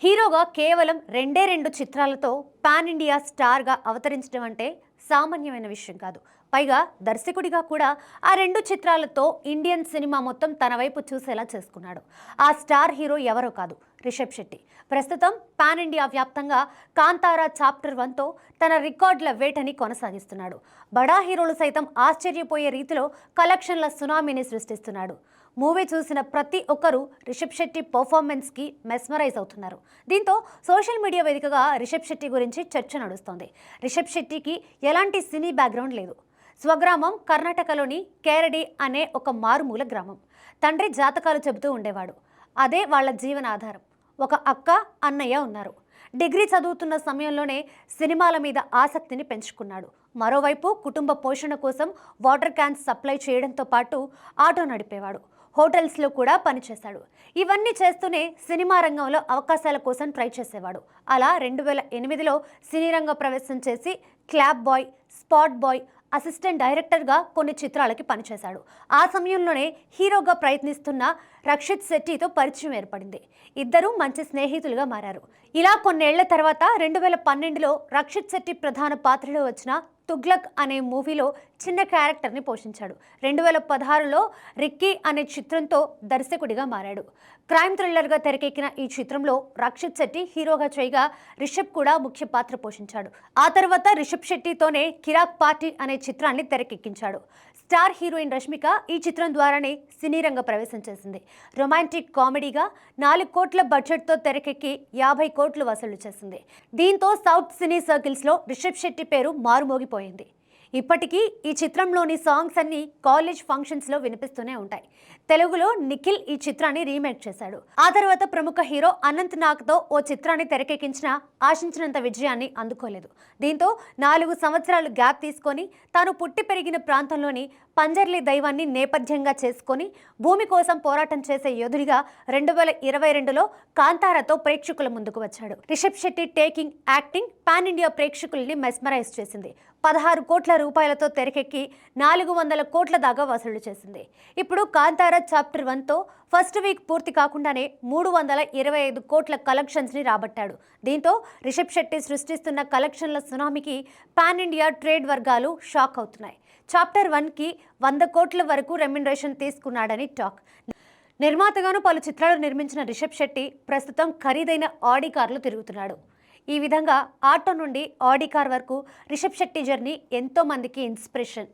హీరోగా కేవలం రెండు చిత్రాలతో పాన్ ఇండియా స్టార్గా అవతరించడం అంటే సామాన్యమైన విషయం కాదు. పైగా దర్శకుడిగా కూడా ఆ రెండు చిత్రాలతో ఇండియన్ సినిమా మొత్తం తన వైపు చూసేలా చేసుకున్నాడు. ఆ స్టార్ హీరో ఎవరో కాదు, రిషబ్ శెట్టి. ప్రస్తుతం పాన్ ఇండియా వ్యాప్తంగా కాంతారా చాప్టర్ 1తో తన రికార్డుల వేటని కొనసాగిస్తున్నాడు. బడా హీరోలు సైతం ఆశ్చర్యపోయే రీతిలో కలెక్షన్ల సునామీని సృష్టిస్తున్నాడు. మూవీ చూసిన ప్రతి ఒక్కరూ రిషబ్ శెట్టి పర్ఫార్మెన్స్కి మెస్మరైజ్ అవుతున్నారు. దీంతో సోషల్ మీడియా వేదికగా రిషబ్ శెట్టి గురించి చర్చ నడుస్తోంది. రిషబ్ శెట్టికి ఎలాంటి సినీ బ్యాక్గ్రౌండ్ లేదు. స్వగ్రామం కర్ణాటకలోని కేరడి అనే ఒక మారుమూల గ్రామం. తండ్రి జాతకాలు చెబుతూ ఉండేవాడు. అదే వాళ్ళ జీవనాధారం. ఒక అక్క, అన్నయ్య ఉన్నారు. డిగ్రీ చదువుతున్న సమయంలోనే సినిమాల మీద ఆసక్తిని పెంచుకున్నాడు. మరోవైపు కుటుంబ పోషణ కోసం వాటర్ క్యాన్స్ సప్లై చేయడంతో పాటు ఆటో నడిపేవాడు. హోటల్స్లో కూడా పనిచేశాడు. ఇవన్నీ చేస్తూనే సినిమా రంగంలో అవకాశాల కోసం ట్రై చేసేవాడు. అలా 2008లో సినీ రంగ ప్రవేశం చేసి clap boy, spot boy, assistant డైరెక్టర్గా కొన్ని చిత్రాలకి పనిచేశాడు. ఆ సమయంలోనే హీరోగా ప్రయత్నిస్తున్న రక్షిత్ శెట్టితో పరిచయం ఏర్పడింది. ఇద్దరూ మంచి స్నేహితులుగా మారారు. ఇలా కొన్నేళ్ల తర్వాత 2012లో రక్షిత్ శెట్టి ప్రధాన పాత్రలో వచ్చిన తుగ్లక్ అనే మూవీలో చిన్న క్యారెక్టర్ని పోషించాడు. 2016లో రిక్కీ అనే చిత్రంతో దర్శకుడిగా మారాడు. క్రైమ్ థ్రిల్లర్గా తెరకెక్కిన ఈ చిత్రంలో రక్షిత్ శెట్టి హీరోగా చేయగా రిషబ్ కూడా ముఖ్య పాత్ర పోషించాడు. ఆ తర్వాత రిషబ్ శెట్టితోనే కిరాక్ పార్టీ అనే చిత్రాన్ని తెరకెక్కించాడు. స్టార్ హీరోయిన్ రష్మిక ఈ చిత్రం ద్వారానే సినీ రంగ ప్రవేశం చేసింది. రొమాంటిక్ కామెడీగా 4 కోట్ల బడ్జెట్తో తెరకెక్కి 50 కోట్లు వసూలు చేసింది. దీంతో సౌత్ సినీ సర్కిల్స్లో రిషబ్ శెట్టి పేరు మారుమోగిపోయింది. ఇప్పటికీ ఈ చిత్రంలోని సాంగ్స్ అన్ని కాలేజ్ ఫంక్షన్స్లో వినిపిస్తూనే ఉంటాయి. తెలుగులో నిఖిల్ ఈ చిత్రాన్ని రీమేక్ చేశాడు. ఆ తర్వాత ప్రముఖ హీరో అనంత్ నాగ్తో ఓ చిత్రాన్ని తెరకెక్కించిన ఆశించినంత విజయాన్ని అందుకోలేదు. దీంతో 4 సంవత్సరాలు గ్యాప్ తీసుకొని తాను పుట్టి పెరిగిన ప్రాంతంలోని పంజర్లీ దైవాన్ని నేపథ్యంగా చేసుకొని భూమి కోసం పోరాటం చేసే యోధుడిగా 2022లో కాంతారాతో ప్రేక్షకుల ముందుకు వచ్చాడు. Rishab Shetty taking acting pan India ప్రేక్షకుల్ని మెస్మరైజ్ చేసింది. 16 కోట్ల రూపాయలతో తెరకెక్కి 400 కోట్ల దాకా వసూలు చేసింది. ఇప్పుడు కాంతారా చాప్టర్ 1తో ఫస్ట్ వీక్ పూర్తి కాకుండానే 325 కోట్ల కలెక్షన్స్ని రాబట్టాడు. దీంతో రిషబ్ శెట్టి సృష్టిస్తున్న కలెక్షన్ల సునామీకి పాన్ ఇండియా ట్రేడ్ వర్గాలు షాక్ అవుతున్నాయి. చాప్టర్ 1కి 100 కోట్ల వరకు రెమ్యునరేషన్ తీసుకున్నాడని టాక్. నిర్మాతగాను పలు చిత్రాలు నిర్మించిన రిషబ్ శెట్టి ప్రస్తుతం ఖరీదైన ఆడి కార్లు తిరుగుతున్నాడు. ఈ విధంగా ఆటో నుండి ఆడి కార్ వరకు రిషబ్ శెట్టి జర్నీ ఎంతో మందికి ఇన్స్పిరేషన్.